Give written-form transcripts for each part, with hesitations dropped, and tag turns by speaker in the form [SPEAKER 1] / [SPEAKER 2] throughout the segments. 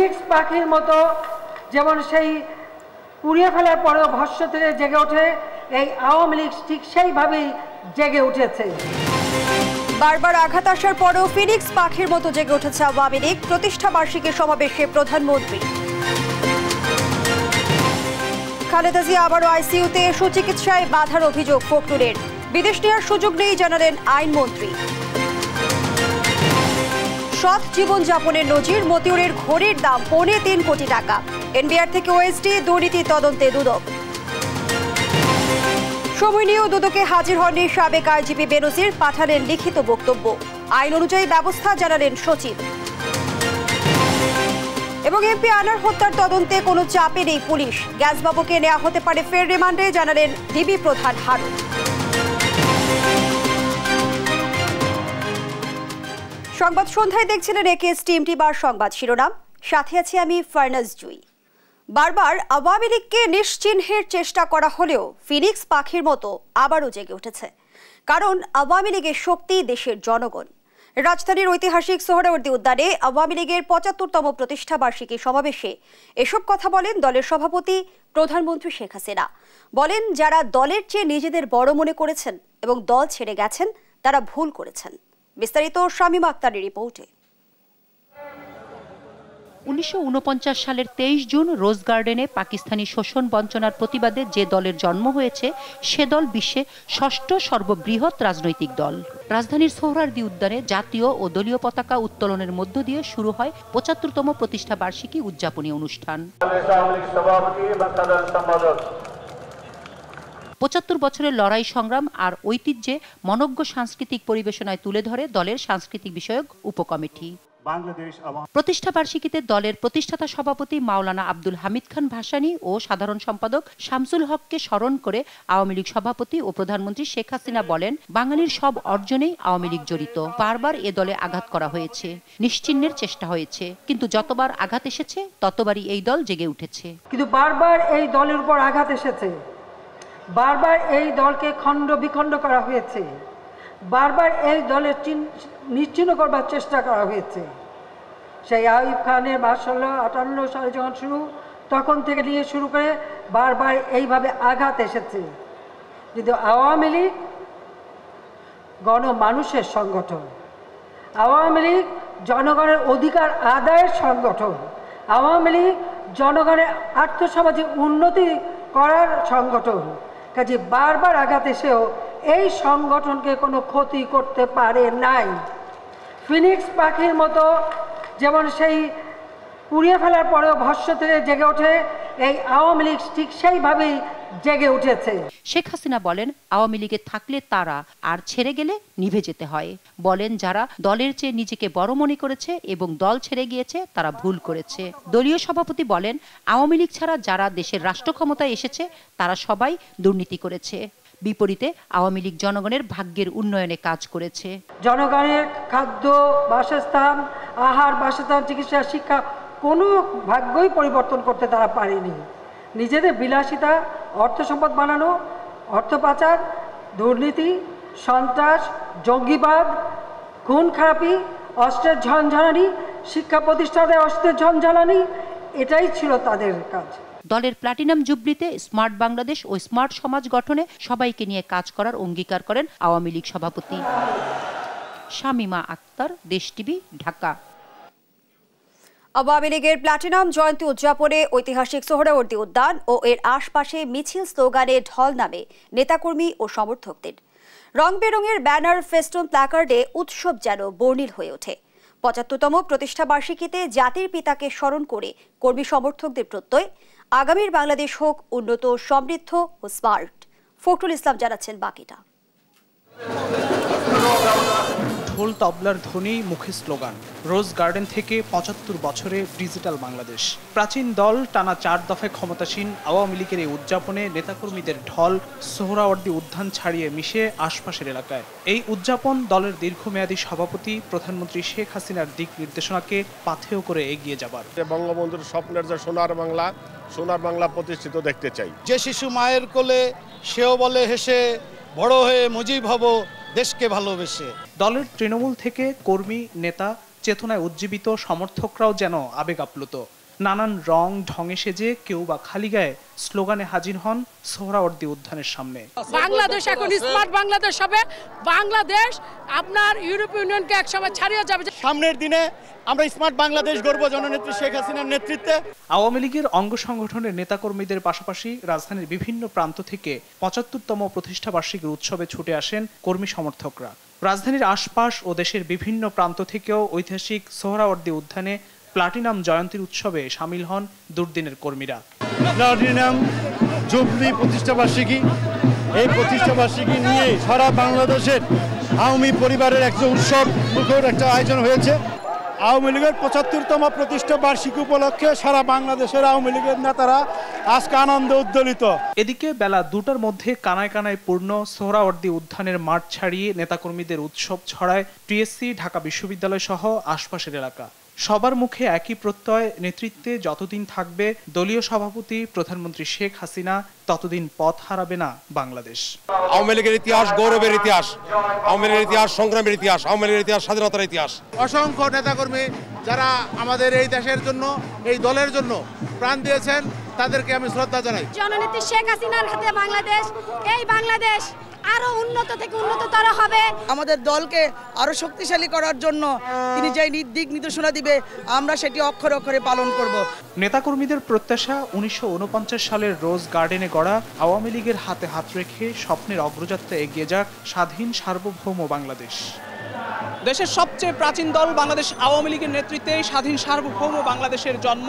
[SPEAKER 1] Phoenix পাখির মতো যেমন সেই পুড়িয়ে ফেলার পরেও ভস্ম থেকে জেগে ওঠে, এই আওয়ামী লীগ ঠিক সেইভাবেই জেগে উঠেছে।
[SPEAKER 2] বারবার আঘাত আসার পরেও ফিনিক্স পাখির মতো জেগে উঠেছে আওয়ামী লীগ। প্রতিষ্ঠা বার্ষিকী সমাবেশে প্রধানমন্ত্রী। খালেদা জিয়া আবারও আইসিইউতে, সুচিকিৎসায় বাধার অভিযোগ ফখরুলের। বিদেশ নেওয়ার সুযোগ নেই জানালেন আইনমন্ত্রী। সৎ জীবনযাপনের নজির, মতিউরের ঘড়ির দাম 3.25 কোটি টাকা। এনবিআর থেকে ওএসডি দুর্নীতি তদন্তে দুদক। সময় নিয়েও দুদকে হাজির হননি সাবেক আইজিপি বেনজির, পাঠালেন লিখিত বক্তব্য। আইন অনুযায়ী ব্যবস্থা জানালেন সচিব। এবং এমপি আনার হত্যার তদন্তে কোনো চাপে নেই পুলিশ। গ্যাসবাবুকে নেওয়া হতে পারে ফের রিমান্ডে, জানালেন ডিবি প্রধান হারুন। সংবাদ সন্ধ্যায় দেখছিলেন একেএস টিম টিভির সংবাদ শিরোনাম, সাথে আছি আমি ফারনাজ জুই। বারবার আওয়ামী লীগকে নিশ্চিহ্নের চেষ্টা করা হলেও ফিনিক্স পাখির মতো আবারও জেগে উঠেছে। কারণ আওয়ামী লীগের শক্তি দেশের জনগণ। রাজধানীর ঐতিহাসিক সোহরাওয়ার্দী উদ্যানে আওয়ামী লীগের ৭৫তম প্রতিষ্ঠা বার্ষিকী সমাবেশে এসব কথা বলেন দলের সভাপতি প্রধানমন্ত্রী শেখ হাসিনা। বলেন, যারা দলের চেয়ে নিজেদের বড় মনে করেছেন এবং দল ছেড়ে গেছেন তারা ভুল করেছেন। বিস্তারিত শামীমা আক্তারের রিপোর্টে।
[SPEAKER 3] ১৯৪৯ সালের ২৩ জুন রোজ গার্ডেনে পাকিস্তানি শোষণ বঞ্চনার প্রতিবাদে যে দলের জন্ম হয়েছে সে দল বিশ্বে ষষ্ঠ সর্ববৃহৎ রাজনৈতিক দল। রাজধানীর সোহরাওয়ার্দী উদ্যানে জাতীয় ও দলীয় পতাকা উত্তোলনের মধ্য দিয়ে শুরু হয় ৭৫তম প্রতিষ্ঠা বার্ষিকী উদযাপনী অনুষ্ঠান। ৭৫ বছরের লড়াই সংগ্রাম আর ঐতিহ্যে মনোজ্ঞ সাংস্কৃতিক পরিবেশনায় তুলে ধরে দলের সাংস্কৃতিক বিষয়ক উপকমিটি। প্রতিষ্ঠা বার্ষিকীতে দলের প্রতিষ্ঠাতা সভাপতি মাওলানা আব্দুল হামিদ খান ভাসানী ও সাধারণ সম্পাদক শামসুল হককে স্মরণ করে আওয়ামী লীগ সভাপতি ও প্রধানমন্ত্রী শেখ হাসিনা বলেন, বাঙালির সব অর্জনেই আওয়ামী লীগ জড়িত। বারবার এ দলে আঘাত করা হয়েছে, নিশ্চিহ্নের চেষ্টা হয়েছে, কিন্তু যতবার আঘাত এসেছে ততবারই এই দল জেগে উঠেছে।
[SPEAKER 1] কিন্তু বারবার এই দলের উপর আঘাত এসেছে, বারবার এই দলকে খণ্ড বিখণ্ড করা হয়েছে, বারবার এই দলের নিশ্চিহ্ন করবার চেষ্টা করা হয়েছে। সেই আইয়ুব খানের ১২৫-৫৮ সালে যখন শুরু, তখন থেকে নিয়ে শুরু করে বারবার এইভাবে আঘাত এসেছে। কিন্তু আওয়ামী লীগ গণমানুষের সংগঠন, আওয়ামী লীগ জনগণের অধিকার আদায়ের সংগঠন, আওয়ামী লীগ জনগণের আর্থসামাজিক উন্নতি করার সংগঠন। কাজে বারবার আঘাত এসেও এই সংগঠনকে কোনো ক্ষতি করতে পারে নাই। ফিনিক্স পাখির মতো যেমন সেই পুড়িয়ে ফেলার পরেও ভস্ম থেকে জেগে ওঠে, এই আওয়ামী লীগ ঠিক সেইভাবেই জেগে উঠেছে।
[SPEAKER 3] শেখ হাসিনা বলেন, আওয়ামী লীগে থাকলে তারা, আর ছেড়ে গেলে নিভে যেতে হয়। বলেন, যারা দলের চেয়ে নিজেকে বড় মনে করেছে এবং দল ছেড়ে গিয়েছে তারা ভুল করেছে। দলীয় সভাপতি বলেন, আওয়ামী লীগ ছাড়া যারা দেশের রাষ্ট্র ক্ষমতায় এসেছে তারা সবাই দুর্নীতি করেছে। বিপরীতে আওয়ামী লীগ জনগণের ভাগ্যের উন্নয়নে কাজ করেছে।
[SPEAKER 1] জনগণের খাদ্য, বাসস্থান, আহার, বাসস্থান, চিকিৎসা, শিক্ষা কোনো ভাগ্যই পরিবর্তন করতে তারা পারেনি। নিজেদের বিলাসিতা, অর্থ সম্পদ বানানো, অর্থ পাচার, দুর্নীতি, সন্ত্রাস, জঙ্গিবাদ, খুন খারাপি, অস্ত্রের ঝনঝনানি, শিক্ষা প্রতিষ্ঠানে অস্ত্রের ঝনঝনানি, এটাই ছিল তাদের কাজ।
[SPEAKER 3] দলের প্লাটিনাম জুবলিতে স্মার্ট বাংলাদেশ ও স্মার্ট সমাজ গঠনে সবাইকে নিয়ে কাজ করার অঙ্গীকার করেন আওয়ামী লীগ সভাপতি। শামীমা আক্তার, দেশ টিভি, ঢাকা।
[SPEAKER 2] আওয়ামী লীগের প্লাটিনাম জয়ন্তী উদযাপনে ঐতিহাসিক সোহরাওয়ার্দী উদ্যান ও এর আশপাশে মিছিল, স্লোগানে ঢল নামে নেতাকর্মী ও সমর্থকদের। রং বেরঙের ব্যানার, ফেস্টুন, প্ল্যাকার্ডে উৎসব যেন বর্ণিল হয়ে ওঠে। ৭৫তম প্রতিষ্ঠা বার্ষিকীতে জাতির পিতাকে স্মরণ করে কর্মী সমর্থকদের প্রত্যয়, আগামীর বাংলাদেশ হোক উন্নত, সমৃদ্ধ ও স্মার্ট। ফখরুল ইসলাম জানাচ্ছেন বাকিটা।
[SPEAKER 4] ঢোল তবলার ধ্বনি, মুখে স্লোগান। রোজ গার্ডেন থেকে ৭৫ বছরে ডিজিটাল বাংলাদেশ। প্রাচীন দল টানা ৪ দফায় ক্ষমতাসীন আওয়ামী লীগের এই উদযাপনে নেতাকর্মীদের ঢল সোহরাওয়ার্দী উদ্যান ছাড়িয়ে মিশে আশপাশের এলাকায়। এই উদযাপন দলের দীর্ঘমেয়াদী সভাপতি প্রধানমন্ত্রী শেখ হাসিনার দিক নির্দেশনাকে পাথেয় করে এগিয়ে যাবার।
[SPEAKER 5] বঙ্গবন্ধুর স্বপ্নের যে সোনার বাংলা প্রতিষ্ঠিত দেখতে চাই।
[SPEAKER 6] যে শিশু মায়ের কোলে, সেও বলে হেসে, বড় হয়ে মুজিব হব দেশকে ভালোবেসে।
[SPEAKER 4] দলের তৃণমূল থেকে কর্মী, নেতা, চেতনায় উজ্জীবিত সমর্থকরাও যেন আবেগ আপ্লুত। নানান রং ঢঙে সেজে কেউ বা খালি গায়ে স্লোগানে হাজির হন সোহরাওয়ার্দী উদ্যানের সামনে।
[SPEAKER 7] বাংলাদেশ এখন স্মার্ট বাংলাদেশ হবে, বাংলাদেশ আপনার ইউরোপীয় ইউনিয়নকে একসময় ছাড়িয়ে যাবে।
[SPEAKER 6] সামনের দিনে আমরা স্মার্ট বাংলাদেশ গড়ব জননেত্রী শেখ হাসিনার নেতৃত্বে।
[SPEAKER 4] আওয়ামী লীগের অঙ্গ সংগঠনের নেতাকর্মীদের পাশাপাশি রাজধানীর বিভিন্ন প্রান্ত থেকে ৭৫তম প্রতিষ্ঠাবার্ষিকীর উৎসবে ছুটে আসেন কর্মী সমর্থকরা। রাজধানীর আশপাশ ও দেশের বিভিন্ন প্রান্ত থেকেও ঐতিহাসিক সোহরাওয়ার্দী উদ্যানে প্লাটিনাম জয়ন্তীর উৎসবে সামিল হন দুর্দিনের কর্মীরা।
[SPEAKER 6] প্লাটিনাম জুবলি প্রতিষ্ঠাবার্ষিকী, এই প্রতিষ্ঠাবার্ষিকী নিয়ে সারা বাংলাদেশের আওয়ামী পরিবারের একটা উৎসব মুখর একটা আয়োজন হয়েছে। আওয়ামী লীগের ৭৫তম প্রতিষ্ঠা বার্ষিকী উপলক্ষে সারা বাংলাদেশের আওয়ামী লীগের নেতারা আজকে আনন্দে উদ্দোলিত।
[SPEAKER 4] এদিকে বেলা ২টার মধ্যে কানায় কানায় পূর্ণ সোহরাওয়ার্দী উদ্যানের মাঠ ছাড়িয়ে নেতাকর্মীদের উৎসব ছড়ায় টিএসসি, ঢাকা বিশ্ববিদ্যালয় সহ আশপাশের এলাকা। সবার মুখে একই প্রত্যয়, নেতৃত্বে যতদিন থাকবে দলীয় সভাপতি প্রধানমন্ত্রী শেখ হাসিনা ততদিন পথ হারাবে না বাংলাদেশ।
[SPEAKER 8] আওয়ামী লীগের ইতিহাস গৌরবের ইতিহাস, আওয়ামী লীগের ইতিহাস সংগ্রামের ইতিহাস, আওয়ামী লীগের ইতিহাস স্বাধীনতার ইতিহাস।
[SPEAKER 9] অসংখ্য নেতাকর্মী যারা আমাদের এই দেশের জন্য, এই দলের জন্য প্রাণ দিয়েছেন, তাদেরকে আমি শ্রদ্ধা জানাই।
[SPEAKER 10] জননেত্রী শেখ হাসিনার হাতে বাংলাদেশ, এই বাংলাদেশ আরো উন্নত থেকে উন্নততর হবে।
[SPEAKER 11] আমাদের দলকে আরো শক্তিশালী করার জন্য তিনি যে দিক নির্দেশনা দিবে আমরা সেটি অক্ষরে অক্ষরে পালন করব।
[SPEAKER 4] নেতাকর্মীদের প্রত্যাশা ১৯৪৯ সালের রোজ গার্ডেনে গড়া আওয়ামী লীগের হাতে হাত রেখে স্বপ্নের অগ্রযাত্রা এগিয়ে যাক স্বাধীন সার্বভৌম বাংলাদেশ। দেশের সবচেয়ে প্রাচীন দল বাংলাদেশ আওয়ামী লীগের নেতৃত্বে স্বাধীন সার্বভৌম বাংলাদেশের জন্ম,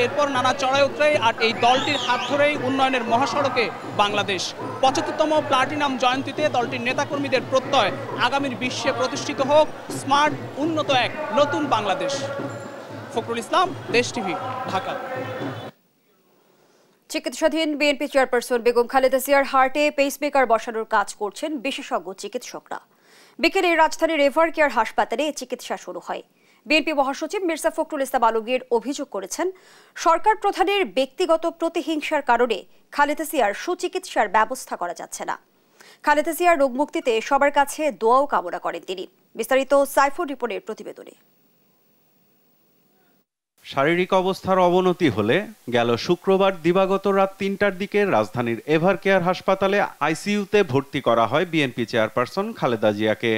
[SPEAKER 4] এরপর নানা চড়াই উতরাই, আর এই দলটির হাত ধরেই উন্নয়নের মহাসড়কে বাংলাদেশ। ৭৫তম প্লাটিনাম জয়ন্তীতে দলটির নেতাকর্মীদের প্রত্যয় আগামীর বিশ্বে প্রতিষ্ঠিত হোক স্মার্ট, উন্নত এক নতুন বাংলাদেশ। ফখরুল ইসলাম, দেশ টিভি, ঢাকা।
[SPEAKER 2] চিকিৎসাধীন বিএনপি চেয়ারপারসন বেগম খালেদা জিয়ার হার্টে পেসমেকার বসানোর কাজ করছেন বিশেষজ্ঞ চিকিৎসকরা। বিকেলে রাজধানীর এভার কেয়ার হাসপাতালে চিকিৎসা শুরু হয়। বিএনপি মহাসচিব মির্জা ফখরুল ইসলাম আলমগীর অভিযোগ করেছেন, সরকার প্রধানের ব্যক্তিগত প্রতিহিংসার কারণে খালেদা জিয়ার সুচিকিৎসার ব্যবস্থা করা যাচ্ছে না। খালেদা জিয়ার রোগ মুক্তিতে সবার কাছে দোয়াও কামনা করেন তিনি। বিস্তারিত সাইফুর রিপনের প্রতিবেদনে।
[SPEAKER 12] শারীরিক অবস্থার অবনতি হলে গেল শুক্রবার দিবাগত রাত ৩টার দিকে রাজধানীর এভার কেয়ার হাসপাতালে আইসিইউতে ভর্তি করা হয় বিএনপি চেয়ারপারসন খালেদা জিয়াকে।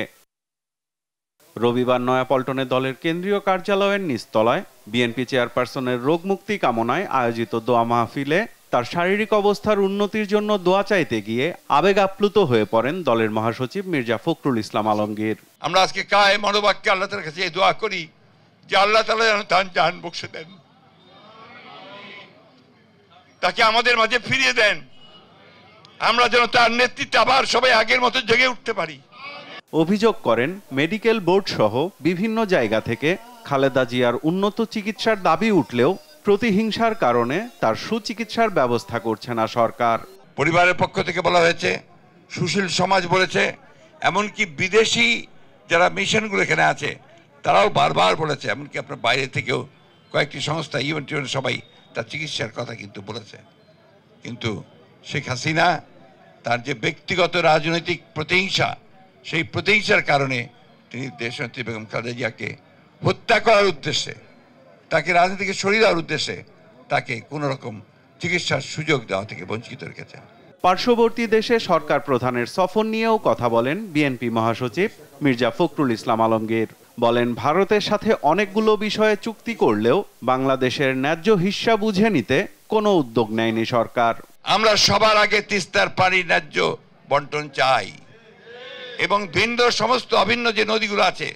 [SPEAKER 12] রবিবার নয়াপল্টনে দলের কেন্দ্রীয় কার্যালয়ের নিচতলায় বিএনপি চেয়ারপারসনের রোগ মুক্তি কামনায় আয়োজিত দোয়া মাহফিলে তার শারীরিক অবস্থার উন্নতির জন্য দোয়া চাইতে গিয়ে আবেগ আপ্লুত হয়ে পড়েন দলের মহাসচিব মির্জা ফখরুল ইসলাম আলমগীর।
[SPEAKER 13] আমরা আজকে কায়ে মনোবাক্যে আল্লাহ তাআলার কাছে এই দোয়া করি যে আল্লাহ তাআলা যেন তার জান বখশে দেন, তাকে আমাদের মাঝে ফিরিয়ে দেন, আমরা যেন তার নেতৃত্বে আবার সবাই আগের মতো জেগে উঠতে পারি।
[SPEAKER 12] অভিযোগ করেন, মেডিকেল বোর্ড সহ বিভিন্ন জায়গা থেকে খালেদা জিয়ার উন্নত চিকিৎসার দাবি উঠলেও প্রতিহিংসার কারণে তার সুচিকিৎসার ব্যবস্থা করছে না সরকার।
[SPEAKER 13] পরিবারের পক্ষ থেকে বলা হয়েছে, সুশীল সমাজ বলেছে, এমনকি বিদেশি যারা মিশনগুলো এখানে আছে তারাও বারবার বলেছে, এমনকি আপনার বাইরে থেকেও কয়েকটি সংস্থা ইউএন সবাই তার চিকিৎসার কথা কিন্তু বলেছে। কিন্তু শেখ হাসিনা তার যে ব্যক্তিগত রাজনৈতিক প্রতিহিংসা, সেই প্রতিহিংসার কারণে তিনি দেশনেত্রী বেগম খালেদা জিয়াকে হত্যা করার উদ্দেশ্যে, তাকে রাজনীতি থেকে সরিয়ে দেওয়ার উদ্দেশ্যে তাকে কোনো রকম চিকিৎসার সুযোগ দেওয়া থেকে বঞ্চিত রেখেছে।
[SPEAKER 12] পার্শ্ববর্তী দেশে সরকার প্রধানের সফর নিয়েও কথা বলেন বিএনপি মহাসচিব মির্জা ফখরুল ইসলাম আলমগীর। বলেন, ভারতের সাথে অনেকগুলো বিষয়ে চুক্তি করলেও বাংলাদেশের ন্যায্য হিস্সা বুঝে নিতে কোনো উদ্যোগ নেয়নি সরকার।
[SPEAKER 13] আমরা সবার আগে তিস্তার পানির ন্যায্য বন্টন চাই এবং ভিন্ন সমস্ত অভিন্ন যে নদীগুলো আছে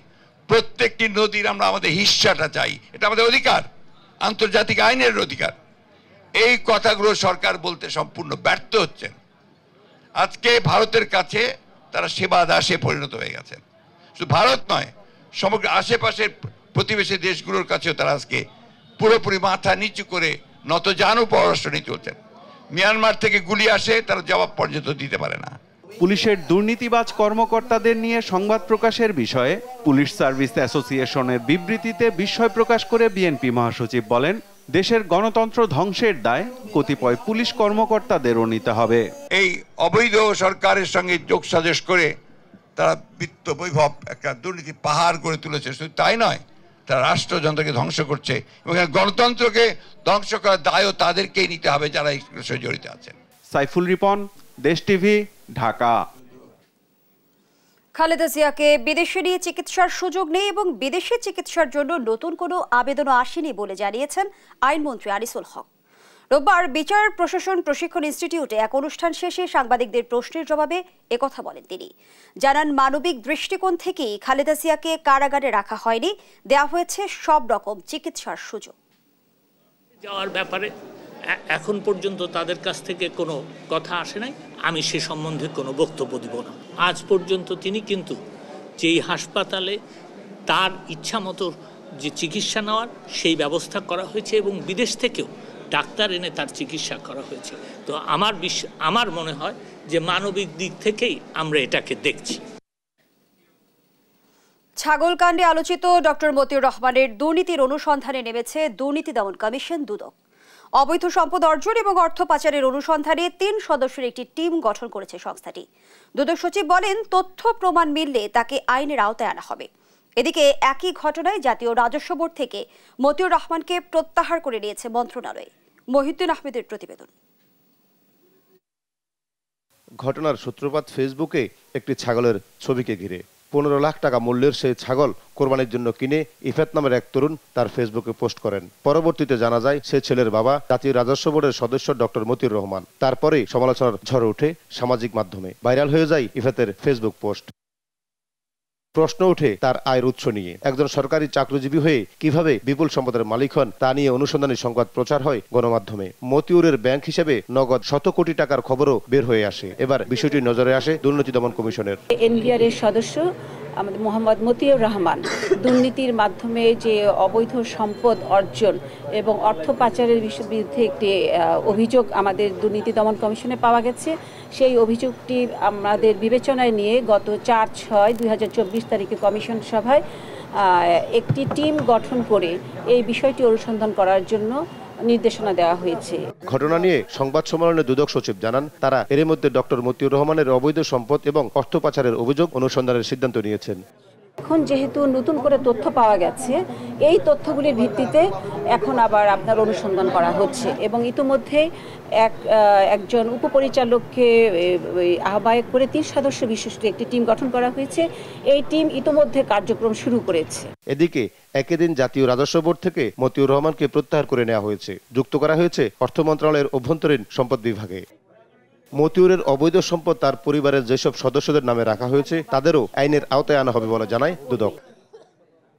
[SPEAKER 13] প্রত্যেকটি নদীর আমরা আমাদের হিস্সাটা চাই, এটা আমাদের অধিকার, আন্তর্জাতিক আইনের অধিকার। এই কথাগুলো সরকার বলতে সম্পূর্ণ ব্যর্থ হচ্ছেন। আজকে ভারতের কাছে তারা সেবা দাসে পরিণত হয়ে গেছেন। শুধু ভারত নয়, সমগ্র আশেপাশের প্রতিবেশী দেশগুলোর কাছেও তারা আজকে পুরোপুরি মাথা নিচু করে নতজানু পররাষ্ট্র নীতি চলছেন। মিয়ানমার থেকে গুলি আসে, তারা জবাব পর্যন্ত দিতে পারে না।
[SPEAKER 12] পুলিশের দুর্নীতিবাজ কর্মকর্তাদের নিয়ে সংবাদ প্রকাশের বিষয়ে পুলিশ সার্ভিস অ্যাসোসিয়েশনের বিবৃতিতে বিস্ময় প্রকাশ করে বিএনপি মহাসচিব বলেন, দেশের গণতন্ত্র ধ্বংসের দায় কতিপয় পুলিশ কর্মকর্তাদেরও নিতে হবে।
[SPEAKER 13] এই অবৈধ সরকারের সঙ্গে যোগসাজশ করে তারা বিত্ত বৈভব একটা দুর্নীতি পাহাড় গড়ে তুলেছে। শুধু তাই নয়, তারা রাষ্ট্রযন্ত্রকে ধ্বংস করছে এবং গণতন্ত্রকে ধ্বংস করার দায়ও তাদেরকেই নিতে হবে যারা এই বিষয়ে জড়িত আছেন।
[SPEAKER 12] সাইফুল রিপন, দেশ টিভি, ঢাকা।
[SPEAKER 2] খালেদা জিয়াকে বিদেশে নিয়ে চিকিৎসার সুযোগ নেই এবং বিদেশে চিকিৎসার জন্য নতুন কোনো আবেদনও আসেনি বলে জানিয়েছেন আইনমন্ত্রী আনিসুল হক। রোববার বিচার প্রশাসন প্রশিক্ষণ ইনস্টিটিউটে এক অনুষ্ঠান শেষে সাংবাদিকদের প্রশ্নের জবাবে একথা বলেন তিনি। জানান, মানবিক দৃষ্টিকোণ থেকেই খালেদা জিয়াকে কারাগারে রাখা হয়নি, দেওয়া হয়েছে সব রকম চিকিৎসার সুযোগ।
[SPEAKER 14] যাওয়ার ব্যাপারে এখন পর্যন্ত তাদের কাছ থেকে কোনো কথা আসে নাই, আমি সে সম্বন্ধে কোনো বক্তব্য দিব না। আজ পর্যন্ত তিনি কিন্তু যেই হাসপাতালে তার ইচ্ছা মতো যে চিকিৎসা নেওয়ার সেই ব্যবস্থা করা হয়েছে এবং বিদেশ থেকেও ডাক্তার এনে তার চিকিৎসা করা হয়েছে। তো আমার মনে হয় যে মানবিক দিক থেকেই আমরা এটাকে দেখছি।
[SPEAKER 2] ছাগলকাণ্ডে আলোচিত ডক্টর মতিউর রহমানের দুর্নীতির অনুসন্ধানে নেমেছে দুর্নীতি দমন কমিশন দুদক। অবৈধ সম্পদ অর্জন এবং অর্থ পাচারের অনুসন্ধানে 3 সদস্যের একটি টিম গঠন করেছে সংস্থাটি। দুদক সচিব বলেন, তথ্য প্রমাণ মিললে তাকে আইনের আওতায় আনা হবে। এদিকে একই ঘটনায় জাতীয় রাজস্ব বোর্ড থেকে মতিউর রহমানকে প্রত্যাহার করে নিয়েছে মন্ত্রণালয়। মহিউদ্দিন আহমেদের প্রতিবেদন।
[SPEAKER 15] ঘটনার সূত্রপাত ফেসবুকে একটি ছাগলের ছবিকে ঘিরে। 15 লাখ টাকা মূল্যের সেই ছাগল কোরবানির জন্য কিনে ইফাত নামের এক তরুণ তার ফেসবুকে পোস্ট করেন। পরবর্তীতে জানা যায় সে ছেলের বাবা জাতীয় রাজস্ব বোর্ডের সদস্য ডক্টর মতিউর রহমান। তারপরে সমালোচনার ঝড় ওঠে সামাজিক মাধ্যমে, ভাইরাল হয়ে যায় ইফাতের ফেসবুক পোস্ট। প্রশ্ন ওঠে তার আয়ের উৎস নিয়ে। একজন সরকারি চাকরিজীবী হয়ে কিভাবে বিপুল সম্পদের মালিক হন তা নিয়ে অনুসন্ধানী সংবাদ প্রচার হয় গণমাধ্যমে। মতিউরের ব্যাংক হিসেবে নগদ 100 কোটি টাকার খবরও বের হয়ে আসে। এবার বিষয়টি নজরে আসে দুর্নীতি দমন কমিশনের।
[SPEAKER 16] এনবিআর এর সদস্য আমাদের মোহাম্মদ মতিউর রহমান দুর্নীতির মাধ্যমে যে অবৈধ সম্পদ অর্জন এবং অর্থ পাচারের বিরুদ্ধে একটি অভিযোগ আমাদের দুর্নীতি দমন কমিশনে পাওয়া গেছে। সেই অভিযোগটি আমাদের বিবেচনায় নিয়ে গত 4/6/2024 তারিখে কমিশন সভায় একটি টিম গঠন করে এই বিষয়টি অনুসন্ধান করার জন্য নির্দেশনা দেওয়া হয়েছে।
[SPEAKER 15] ঘটনা নিয়ে সংবাদ সম্মেলনে দুদক সচিব জানান, তারা এর মধ্যে ডক্টর মতিউর রহমানের অবৈধ সম্পদ এবং অর্থ পাচারের অভিযোগ অনুসন্ধানের সিদ্ধান্ত নিয়েছেন।
[SPEAKER 16] এখন যেহেতু নতুন করে তথ্য পাওয়া গেছে, এই তথ্যগুলির ভিত্তিতে এখন আবার আপনার অনুসন্ধান করা হচ্ছে এবং ইতিমধ্যে একজন উপপরিচালককে আহ্বায়ক করে 3 সদস্য বিশিষ্ট একটি টিম গঠন করা হয়েছে। এই টিম ইতিমধ্যে কার্যক্রম শুরু করেছে।
[SPEAKER 15] এদিকে একই দিন জাতীয় রাজস্ব বোর্ড থেকে মতিউর রহমানকে প্রত্যাহার করে নেওয়া হয়েছে, যুক্ত করা হয়েছে অর্থ মন্ত্রণালয়ের অভ্যন্তরীণ সম্পদ বিভাগে। মতিউরের অবৈধ সম্পদ তার পরিবারের যেসব সদস্যদের নামে রাখা হয়েছে তাদেরও আইনের আওতায় আনা হবে বলে জানায় দুদক।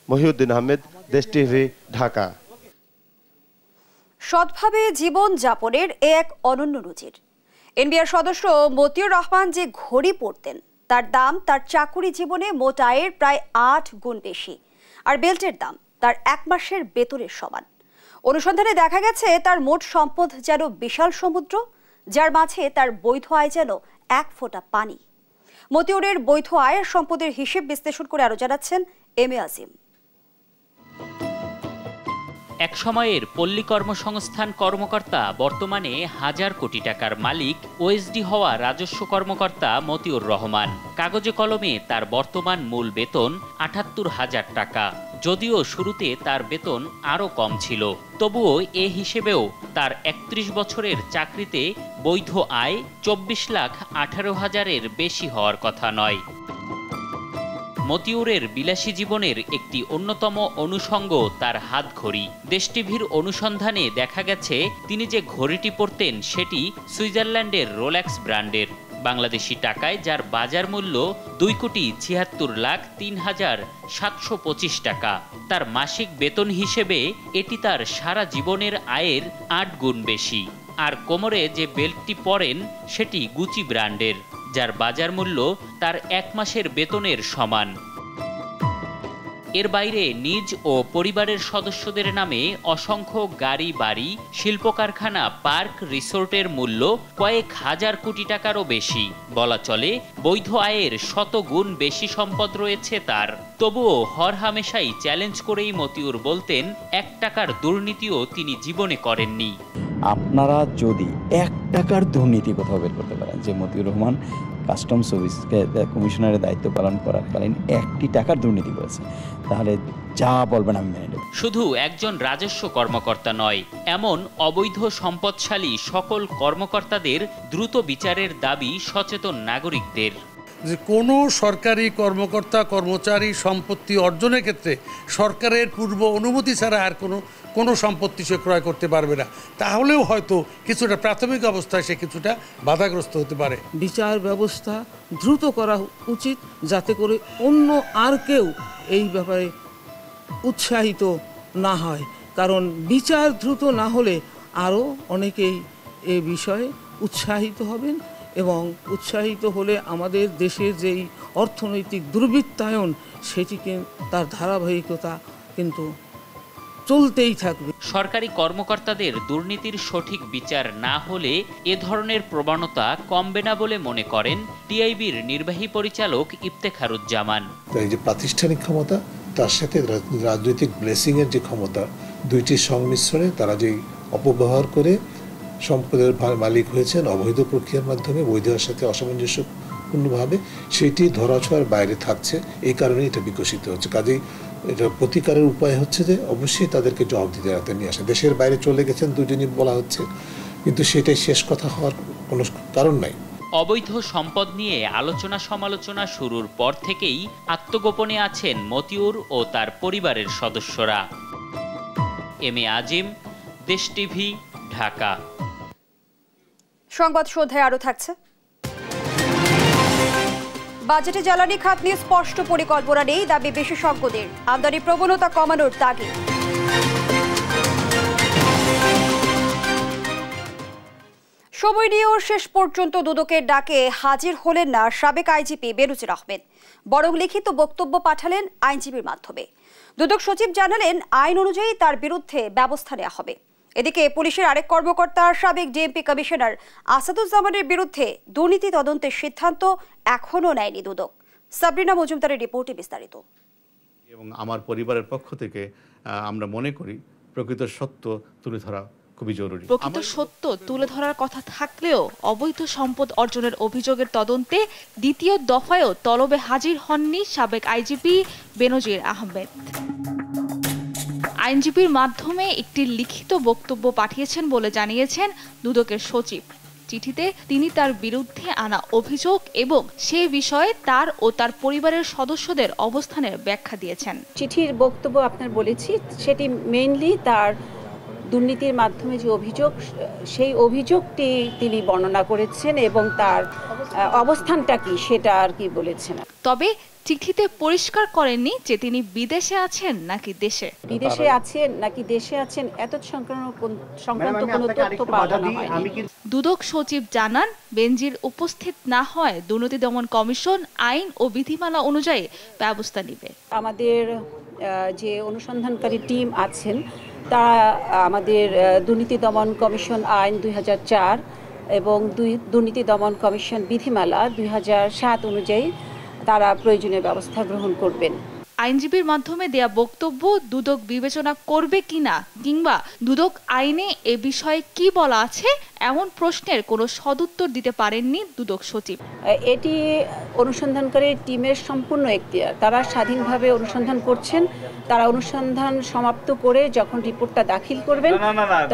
[SPEAKER 15] মহিউদ্দিন আহমেদ, দেশ টিভি, ঢাকা।
[SPEAKER 2] সৎভাবে জীবন যাপনের এক অনন্য নজির। এনবিআর সদস্য মতিউর রহমান যে ঘড়ি পরতেন তার দাম তার চাকুরি জীবনে মোট আয়ের প্রায় 8 গুণ বেশি, আর বেল্টের দাম তার 1 মাসের বেতনের সমান। অনুসন্ধানে দেখা গেছে তার মোট সম্পদ যেন বিশাল সমুদ্র, যার মাঝে তার বৈধ আয় যেন 1 ফোঁটা পানি। মতিউরের বৈধ আয়ের সম্পদের হিসেব বিশ্লেষণ করে আরো জানাচ্ছেন এম এ আজিম।
[SPEAKER 17] এক সময়ের পল্লী কর্মসংস্থান কর্মকর্তা বর্তমানে 1000 কোটি টাকার মালিক ওএসডি হওয়া রাজস্ব কর্মকর্তা মতিউর রহমান। কাগজে কলমে তার বর্তমান মূল বেতন 78,000 টাকা। যদিও শুরুতে তার বেতন আরও কম ছিল, তবুও এ হিসেবেও তার 31 বছরের চাকরিতে বৈধ আয় 24,18,000-এর বেশি হওয়ার কথা নয়। মতিউরের বিলাসী জীবনের একটি অন্যতম অনুষঙ্গ তার হাত ঘড়ি। দেশ টিভির অনুসন্ধানে দেখা গেছে তিনি যে ঘড়িটি পরতেন সেটি সুইজারল্যান্ডের রোলেক্স ব্র্যান্ডের। বাংলাদেশি টাকায় যার বাজার মূল্য 2,76,03,725 টাকা। তার মাসিক বেতন হিসেবে এটি তার সারা জীবনের আয়ের 8 গুণ বেশি। আর কোমরে যে বেল্টটি পরেন সেটি গুচি ব্র্যান্ডের, যার বাজার মূল্য তার 1 মাসের বেতনের সমান। এর বাইরে নিজ ও পরিবারের সদস্যদের নামে অসংখ্য গাড়ি, বাড়ি, শিল্প কারখানা, পার্ক, রিসোর্টের মূল্য কয়েক হাজার কোটি টাকারও বেশি। বলা চলে বৈধ আয়ের 100 গুণ বেশি সম্পদ রয়েছে তার। তবুও হরহামেশাই চ্যালেঞ্জ করেই মতিউর বলতেন 1 টাকার দুর্নীতিও তিনি জীবনে করেননি।
[SPEAKER 18] আপনারা যদি 1 টাকার দুর্নীতি কোথাও বের করতে পারেন যে মতিউর রহমান কাস্টমস কমিশনারের দায়িত্ব পালন করাকালীন 1টি টাকার দুর্নীতি করেছে, তাহলে যা বলবেন আমি মেনে নেব।
[SPEAKER 17] শুধু একজন রাজস্ব কর্মকর্তা নয়, এমন অবৈধ সম্পদশালী সকল কর্মকর্তাদের দ্রুত বিচারের দাবি সচেতন নাগরিকদের।
[SPEAKER 19] যে কোনো সরকারি কর্মকর্তা কর্মচারী সম্পত্তি অর্জনের ক্ষেত্রে সরকারের পূর্ব অনুমতি ছাড়া আর কোনো সম্পত্তি সে ক্রয় করতে পারবে না, তাহলেও হয়তো কিছুটা প্রাথমিক অবস্থায় সে কিছুটা বাধাগ্রস্ত হতে পারে।
[SPEAKER 20] বিচার ব্যবস্থা দ্রুত করা উচিত, যাতে করে অন্য আর কেউ এই ব্যাপারে উৎসাহিত না হয়, কারণ বিচার দ্রুত না হলে আরও অনেকেই এ বিষয়ে উৎসাহিত হবেন, এবং উৎসাহিত হলে আমাদের দেশের যেই অর্থনৈতিক দুর্বৃত্তায়ন সেটিকে তার ধারাবাহিকতা কিন্তু চলতেই থাকবে।
[SPEAKER 17] সরকারি কর্মকর্তাদের দুর্নীতির সঠিক বিচার না হলে এ ধরনের প্রবণতা কমবে না বলে মনে করেন টিআইবির নির্বাহী পরিচালক ইফতেখারুজ্জামান।
[SPEAKER 21] এই যে প্রাতিষ্ঠানিক ক্ষমতা তার সাথে রাজনৈতিক ব্লেসিংয়ের যে ক্ষমতা, দুইটির সংমিশ্রণে তারা যেই অপব্যবহার করে সম্পদের মালিক হয়েছেন অবৈধ প্রক্রিয়ার মাধ্যমে, বৈধের সাথে অসামঞ্জস্যপূর্ণভাবে, সেটি ধরাছোঁয়ার বাইরে থাকছে, এই কারণে এটা বিকশিত হচ্ছে। কাজেই এটা প্রতিকারের উপায় হচ্ছে যে অবশ্যই তাদেরকে জবাবদিহিতে নিয়ে আসে। দেশের বাইরে চলে গেছেন দুজনই বলা হচ্ছে, কিন্তু সেটাই শেষ কথা হওয়ার কোনো কারণ নাই।
[SPEAKER 17] অবৈধ সম্পদ নিয়ে আলোচনা সমালোচনা শুরুর পর থেকেই আত্মগোপনে আছেন মতিউর ও তার পরিবারের সদস্যরা। এম এ আজিম, দেশ টিভি, ঢাকা।
[SPEAKER 2] সংবাদ সন্ধ্যায় আরো থাকছে। বাজেটে জ্বালানি খাত নিয়ে স্পষ্ট পরিকল্পনা নেই, দাবি বিশেষজ্ঞদের। আমদানি প্রবণতা কমানোর তাগিদ। সময় নিয়েও শেষ পর্যন্ত দুদকের ডাকে হাজির হলেন না সাবেক আইজিপি বেনজির আহমেদ, বরং লিখিত বক্তব্য পাঠালেন আইনজীবীর মাধ্যমে। দুদক সচিব জানালেন আইন অনুযায়ী তার বিরুদ্ধে ব্যবস্থা নেওয়া হবে। এদিকে পুলিশের আরেক কর্মকর্তা সাবেক ডিএমপি কমিশনার আসাদুজ্জামানের বিরুদ্ধে দুর্নীতি তদন্তের সিদ্ধান্ত এখনও নেয়নি দুদক। সাবরিনা মজুমদারের রিপোর্টে বিস্তারিত।
[SPEAKER 22] এবং আমার পরিবারের পক্ষ থেকে আমরা মনে করি প্রকৃত সত্য তুলে ধরা খুবই জরুরি।
[SPEAKER 23] প্রকৃত সত্য তুলে ধরার কথা থাকলেও অবৈধ সম্পদ অর্জনের অভিযোগের তদন্তে দ্বিতীয় দফায়ও তলবে হাজির হননি সাবেক আইজিপি বেনজির আহমেদ। আইনজীবীর মাধ্যমে একটি লিখিত বক্তব্য পাঠিয়েছেন বলে জানিয়েছেন দুদকের সচিব। চিঠিতে তিনি তার বিরুদ্ধে আনা অভিযোগ এবং সে বিষয়ে তার ও তার পরিবারের সদস্যদের অবস্থানের ব্যাখ্যা দিয়েছেন।
[SPEAKER 16] চিঠির বক্তব্য আপনার বলেছি, সেটি মেইনলি তার দুর্নীতির মাধ্যমে যে অভিযোগ, সেই অভিযোগটি তিনি বর্ণনা করেছেন এবং তার অবস্থানটা কি সেটা আর কি বলেছেন।
[SPEAKER 23] তবে চিঠিতে পরিষ্কার করেননি যে তিনি বিদেশে আছেন নাকি দেশে।
[SPEAKER 16] বিদেশে আছেন নাকি দেশে আছেন এত সংক্রান্ত কোনো তথ্য পাওয়া হয়নি।
[SPEAKER 23] দুদক সচিব জানান, বেনজির উপস্থিত না হয় দুর্নীতি দমন কমিশন আইন ও বিধিমালা অনুযায়ী ব্যবস্থা নেবে।
[SPEAKER 16] আমাদের যে অনুসন্ধানকারী টিম আছেন তারা আমাদের দুর্নীতি দমন কমিশন আইন 2004 এবং দুর্নীতি দমন কমিশন বিধিমালা 2007 অনুযায়ী তারা প্রয়োজনীয় ব্যবস্থা গ্রহণ করবেন।
[SPEAKER 23] আইনজীবীর মাধ্যমে দেয়া বক্তব্য দুদক বিবেচনা করবে কিনা কিংবা দুদক আইনে এ বিষয়ে কি বলা আছে এমন প্রশ্নের কোনো সদুত্তর দিতে পারেননি দুদক সচিব।
[SPEAKER 16] এটি অনুসন্ধানকারী টিমের সম্পূর্ণ এখতিয়ার, তারা স্বাধীনভাবে অনুসন্ধান করছেন। তারা অনুসন্ধান সমাপ্ত করে যখন রিপোর্টটা দাখিল করবেন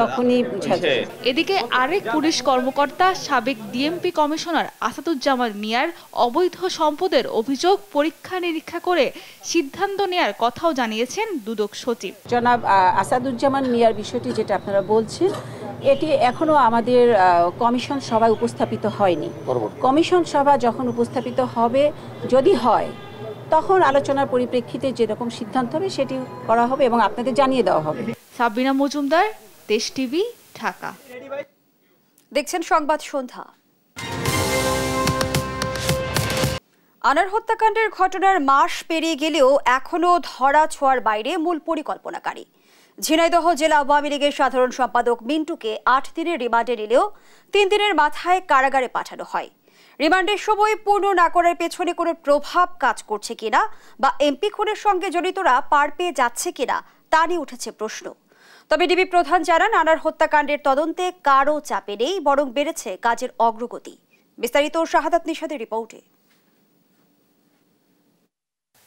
[SPEAKER 16] তখনই বোঝা যাবে।
[SPEAKER 23] এদিকে আরেক পুলিশ কর্মকর্তা সাবেক ডিএমপি কমিশনার আসাদুজ্জামান মিয়ার অবৈধ সম্পদের অভিযোগ পরীক্ষা নিরীক্ষা করে সিদ্ধান্ত নেয়ার কথাও জানিয়েছেন দুদক সচিব।
[SPEAKER 16] জনাব আসাদুজ্জামান মিয়ার বিষয়টি যেটা আপনারা বলছেন, এটি এখনো আমাদের কমিশন সভায় উপস্থাপিত হয়নি। কমিশন সভা যখন উপস্থাপিত হবে, যদি হয়, তখন আলোচনার পরিপ্রেক্ষিতে যেরকম সিদ্ধান্ত হবে সেটি করা হবে এবং আপনাদের জানিয়ে দেওয়া হবে।
[SPEAKER 23] সাবরিনা মজুমদার, দেশ টিভি, ঢাকা।
[SPEAKER 2] দেখছেন সংবাদ সন্ধ্যা। আনার হত্যাকাণ্ডের ঘটনার মাস পেরিয়ে গেলেও এখনো ধরা ছোঁয়ার বাইরে মূল পরিকল্পনাকারী। ঝিনাইদহ জেলা আওয়ামী লীগের সাধারণ সম্পাদক মিন্টুকে 8 দিনের রিমান্ডে নিলেও 3 দিনের মাথায় কারাগারে পাঠানো হয়। রিমান্ডের সময় পূর্ণ না করার পেছনে কোনো প্রভাব কাজ করছে কিনা বা এমপি খুনের সঙ্গে জড়িতরা পার পেয়ে যাচ্ছে কিনা তা নিয়ে উঠেছে প্রশ্ন। তবে ডিবি প্রধান জানান, আনার হত্যাকাণ্ডের তদন্তে কারও চাপে নেই, বরং বেড়েছে কাজের অগ্রগতি। বিস্তারিত শাহাদাত নিশাদের রিপোর্টে।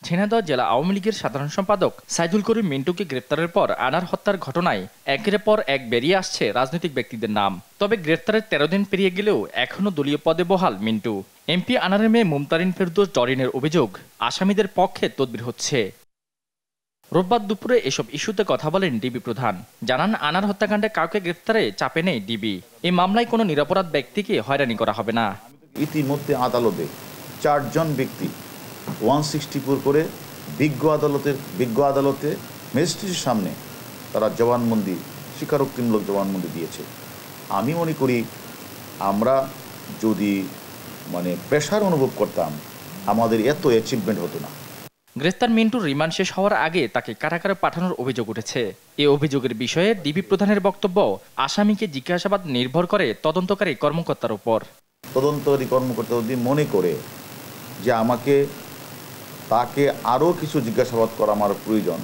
[SPEAKER 1] ঝিনাইদহ জেলা আওয়ামী লীগের সাধারণ সম্পাদক সাইদুল করিম মিন্টুকে গ্রেপ্তারের পর আনার হত্যার ঘটনায় একের পর এক বেরিয়ে আসছে রাজনৈতিক ব্যক্তিদের নাম। তবে গ্রেপ্তারের 13 দিন পেরিয়ে গেলেও এখনো দলীয় পদে বহাল মিন্টু। এমপি আনারের মেয়ে মুমতারিন ফেরদৌস ডরিনের অভিযোগ, আসামিদের পক্ষে তদবির হচ্ছে। রোববার দুপুরে এসব ইস্যুতে কথা বলেন ডিবি প্রধান। জানান, আনার হত্যাকাণ্ডে কাউকে গ্রেপ্তারে চাপে নেই ডিবি। এই মামলায় কোনো নিরপরাধ ব্যক্তিকে হয়রানি করা হবে না।
[SPEAKER 3] ইতিমধ্যে আদালতে 4 জন ব্যক্তি 164 করে বিজ্ঞ আদালতে ম্যাজিস্ট্রেটের সামনে তারা জবানবন্দি, স্বীকারোক্তিমূলক জবানবন্দি দিয়েছে। আমি মনে করি আমরা যদি প্রেশার অনুভব করতাম, আমাদের এত অ্যাচিভমেন্ট হতো না।
[SPEAKER 1] গ্রেফতার মিন্টুর রিমান্ড শেষ হওয়ার আগে তাকে কারাগারে পাঠানোর অভিযোগ উঠেছে। এই অভিযোগের বিষয়ে ডিবি প্রধানের বক্তব্য, আসামিকে জিজ্ঞাসাবাদ নির্ভর করে তদন্তকারী কর্মকর্তার উপর।
[SPEAKER 3] তদন্তকারী কর্মকর্তা যদি মনে করে যে তাকে আরও কিছু জিজ্ঞাসাবাদ করা আমার প্রয়োজন,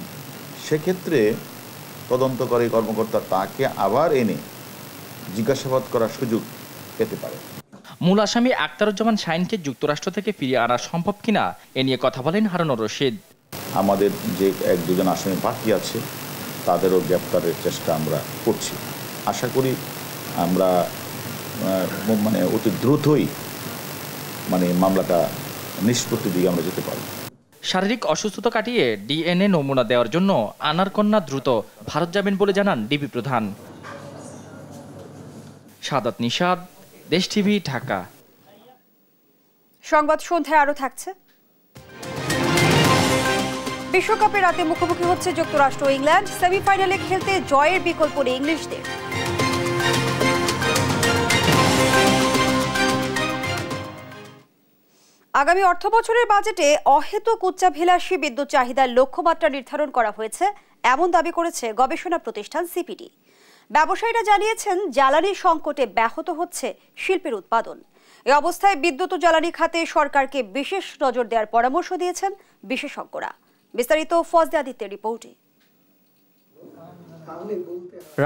[SPEAKER 3] সেক্ষেত্রে তদন্তকারী কর্মকর্তা তাকে আবার এনে জিজ্ঞাসাবাদ করার সুযোগ পেতে পারে।
[SPEAKER 1] মূল আসামি আক্তারুজ্জামান শাহিনকে যুক্তরাষ্ট্র থেকে ফিরিয়ে আনা সম্ভব কিনা এ নিয়ে কথা বলেন হারুনুর রশিদ।
[SPEAKER 3] আমাদের যে 1-2 জন আসামি বাকি আছে, তাদেরও গ্রেপ্তারের চেষ্টা আমরা করছি। আশা করি আমরা অতি দ্রুতই মামলাটা নিষ্পত্তির দিকে আমরা যেতে পারি।
[SPEAKER 1] শারীরিক অসুস্থতা কাটিয়ে ডিএনএ নমুনা দেওয়ার জন্য আনার কন্যা দ্রুত ভারত যাবেন বলে জানান ডিবি প্রধান। শাহাদাত নিশাদ, দেশ টিভি, ঢাকা।
[SPEAKER 2] সংবাদ সন্ধ্যায় আরো থাকছে। বিশ্বকাপে রাতে মুখোমুখি হচ্ছে যুক্তরাষ্ট্র ও ইংল্যান্ড। সেমিফাইনালে খেলতে জয়ের বিকল্প নেই ইংলিশদের। আগামী অর্থবছরের বাজেটে অহেতুক উচ্চাভিলাষী বিদ্যুৎ চাহিদার লক্ষ্যমাত্রা নির্ধারণ করা হয়েছে, এমন দাবি করেছে গবেষণা প্রতিষ্ঠান সিপিডি। ব্যবসায়ীরা জানিয়েছেন, জ্বালানি সংকটে ব্যাহত হচ্ছে শিল্পের উৎপাদন। এই অবস্থায় বিদ্যুৎ ও জ্বালানি খাতে সরকারকে বিশেষ নজর দেওয়ার পরামর্শ দিয়েছেন বিশেষজ্ঞরা। বিস্তারিত ফজলে আদিত্যের রিপোর্টে।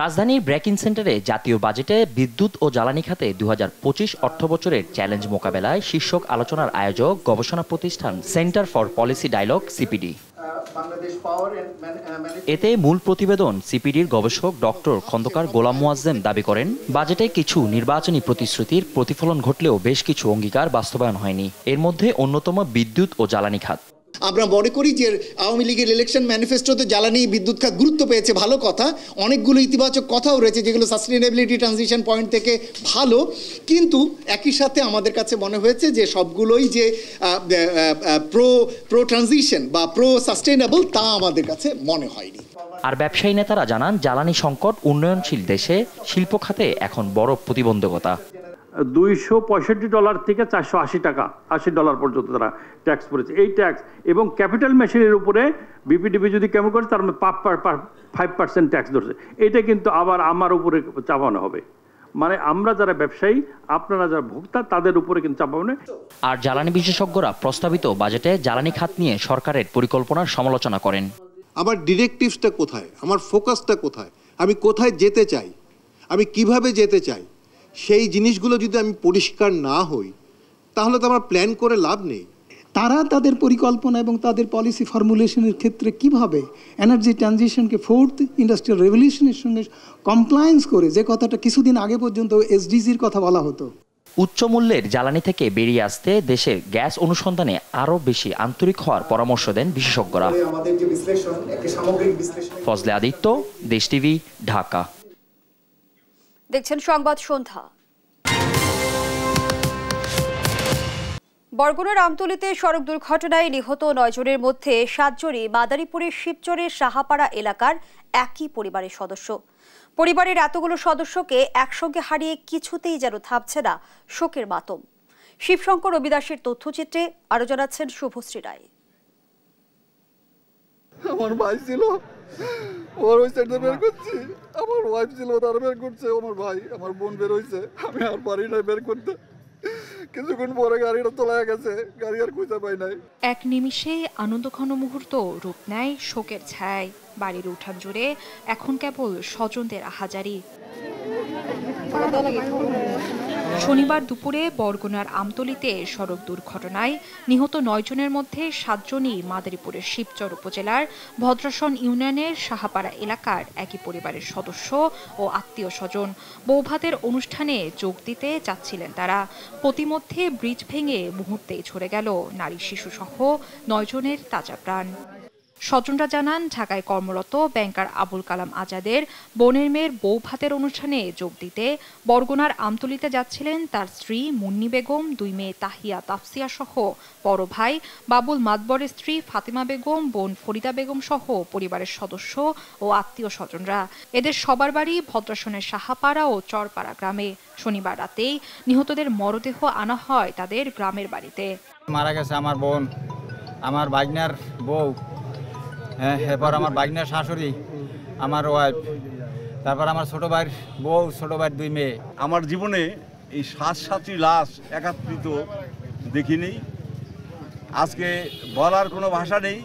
[SPEAKER 5] রাজধানীর ব্রেকিং সেন্টারে জাতীয় বাজেটে বিদ্যুৎ ও জ্বালানি খাতে 2025 অর্থবছরের চ্যালেঞ্জ মোকাবেলায় শীর্ষক আলোচনার আয়োজক গবেষণা প্রতিষ্ঠান centre for policy dialogue CPD. এতে মূল প্রতিবেদন সিপিডির গবেষক ডক্টর খন্দকার গোলাম মুয়াজ্জেম দাবি করেন, বাজেটে কিছু নির্বাচনী প্রতিশ্রুতির প্রতিফলন ঘটলেও বেশ কিছু অঙ্গীকার বাস্তবায়ন হয়নি। এর মধ্যে অন্যতম বিদ্যুৎ ও জ্বালানি খাত।
[SPEAKER 24] আমরা মনে করি যে আওয়ামী লীগের ইলেকশন ম্যানিফেস্টোতে জ্বালানি বিদ্যুৎ খাত গুরুত্ব পেয়েছে, ভালো কথা। অনেকগুলো ইতিবাচক কথাও রয়েছে যেগুলো সাস্টেনেবিলিটি ট্রানজিশন পয়েন্ট থেকে ভালো, কিন্তু একই সাথে আমাদের কাছে মনে হয়েছে যে সবগুলোই যে প্রো ট্রানজিশন বা প্রো সাস্টেনেবল তা আমাদের কাছে মনে হয়নি।
[SPEAKER 5] আর ব্যবসায়ী নেতারা জানান, জ্বালানি সংকট উন্নয়নশীল দেশে শিল্প খাতে এখন বড় প্রতিবন্ধকতা।
[SPEAKER 25] $265 থেকে $480 পর্যন্ত তারা ট্যাক্স পড়েছে। এই ট্যাক্স এবং ক্যাপিটাল মেশিনের উপরে বিপিডিবি যদি কেমন করে তার মধ্যে 5% ট্যাক্স ধরছে। এটা কিন্তু আবার আমার উপরে চাপানো হবে। আমরা যারা ব্যবসায়ী, আপনারা যারা ভোক্তা, তাদের উপরে কিন্তু চাপানো।
[SPEAKER 5] আর জ্বালানি বিশেষজ্ঞরা প্রস্তাবিত বাজেটে জ্বালানি খাত নিয়ে সরকারের পরিকল্পনার সমালোচনা করেন।
[SPEAKER 26] আমার ডিরেক্টিভসটা কোথায়, আমার ফোকাসটা কোথায়, আমি কোথায় যেতে চাই, আমি কিভাবে যেতে চাই, সেই জিনিসগুলো যদি আমি পরিষ্কার না হই, তাহলে তো আমার প্ল্যান করে লাভ নেই।
[SPEAKER 27] তারা তাদের পরিকল্পনা এবং তাদের পলিসি ফর্মুলেশনের ক্ষেত্রে কিভাবে এনার্জি ট্রানজিশনকে 4th ইন্ডাস্ট্রিয়াল রেভলিউশনের সঙ্গে কমপ্লায়েন্স করে, যে কথাটা কিছুদিন আগে পর্যন্ত এসডিজির কথা বলা হতো।
[SPEAKER 5] উচ্চ মূল্যের জ্বালানি থেকে বেরিয়ে আসতে দেশের গ্যাস অনুসন্ধানে আরও বেশি আন্তরিক হওয়ার পরামর্শ দেন বিশেষজ্ঞরা। ফজলে আদিত্য, দেশ টিভি, ঢাকা।
[SPEAKER 2] দেখছেন সংবাদ সন্ধ্যা। বরগুনার আমতলীতে সড়ক দুর্ঘটনায় নিহত 9 জনের মধ্যে 7 জনই মাদারীপুরের শিবচরের সাহাপাড়া এলাকার একই পরিবারের সদস্য। পরিবারের এতগুলো সদস্যকে একসঙ্গে হারিয়ে কিছুতেই যেন থামছে না শোকের মাতম। শিবশঙ্কর রবিদাসের তথ্যচিত্রে আরো জানাচ্ছেন শুভশ্রী রায়।
[SPEAKER 28] আমার ভাই ছিল, ওর ওই সাইডে বের করছি, আমার ওয়াইফ ছিল, তার বের করছে, আমার ভাই, আমার বোন বের হয়েছে, আমি আর পারি নাই বের করতে। কিছুক্ষণ পরে গাড়িটা তোলা গেছে, গাড়ি আর খুঁজে পাই নাই।
[SPEAKER 23] এক নিমিষে আনন্দঘন মুহূর্ত রূপ নেয় শোকের ছায়। বাড়ির উঠান জুড়ে এখন কেবল স্বজনদের আহাজারি।
[SPEAKER 4] শনিবার দুপুরে বরগুনার আমতলীতে সড়ক দুর্ঘটনায় নিহত ৯ জনের মধ্যে ৭ জনই মাদারীপুরের শিবচর উপজেলার ভদ্রাসন ইউনিয়নের সাহাপাড়া এলাকার একই পরিবারের সদস্য ও আত্মীয় স্বজন। বৌভাতের অনুষ্ঠানে যোগ দিতে যাচ্ছিলেন তারা। প্রতিমধ্যে ব্রিজ ভেঙে মুহূর্তেই ঝরে গেল নারী শিশুসহ ৯ জনের তাজা প্রাণ। স্বজনরা জানান, ঢাকায় কর্মরত ব্যাংকার আবুল কালাম আজাদের বোনের মেয়ের বৌভাতের অনুষ্ঠানে যোগ দিতে বরগুনার আমতলীতে যাচ্ছিলেন তার স্ত্রী মুন্নি বেগম, 2 মেয়ে তাহিয়া তাফসিয়া সহ বড় ভাই বাবুল মাতবরের স্ত্রী ফাতিমা বেগম, বোন ফরিদা বেগম সহ পরিবারের সদস্য ও আত্মীয় স্বজনরা। এদের সবার বাড়ি ভদ্রাসনের সাহাপাড়া ও চরপাড়া গ্রামে। শনিবার রাতেই নিহতদের মরদেহ আনা হয় তাদের গ্রামের বাড়িতে।
[SPEAKER 6] মারা গেছে আমার বোন, আমার ভাগনার বউ, এরপর আমার ভাগনার শাশুড়ি, আমার ওয়াইফ, তারপর আমার ছোট ভাইয়ের বউ, ছোট ভাইয়ের 2 মেয়ে।
[SPEAKER 7] আমার জীবনে এই 7-7টি লাশ একাত্রিত দেখিনি। আজকে বলার কোনো ভাষা নেই,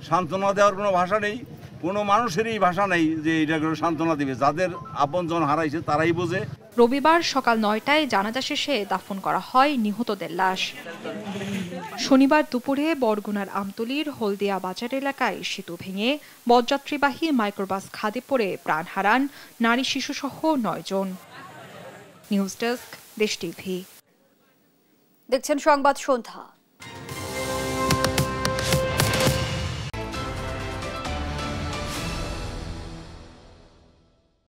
[SPEAKER 7] সান্ত্বনা দেওয়ার কোনো ভাষা নেই, কোনো মানুষেরই ভাষা নেই যে এটা করে সান্ত্বনা দিবে। যাদের আপনজন হারাইছে তারাই বোঝে।
[SPEAKER 4] রবিবার সকাল 9টায় জানাজা শেষে দাফন করা হয় নিহতদের লাশ। শনিবার দুপুরে বরগুনার আমতলীর হলদিয়া বাজার এলাকায় সেতু ভেঙে বরযাত্রীবাহী মাইক্রোবাস খাদে পড়ে প্রাণ হারান নারী শিশুসহ 9 জন। নিউজ ডেস্ক, দেশ টিভি।
[SPEAKER 2] দেখছেন সংবাদ সন্ধ্যা।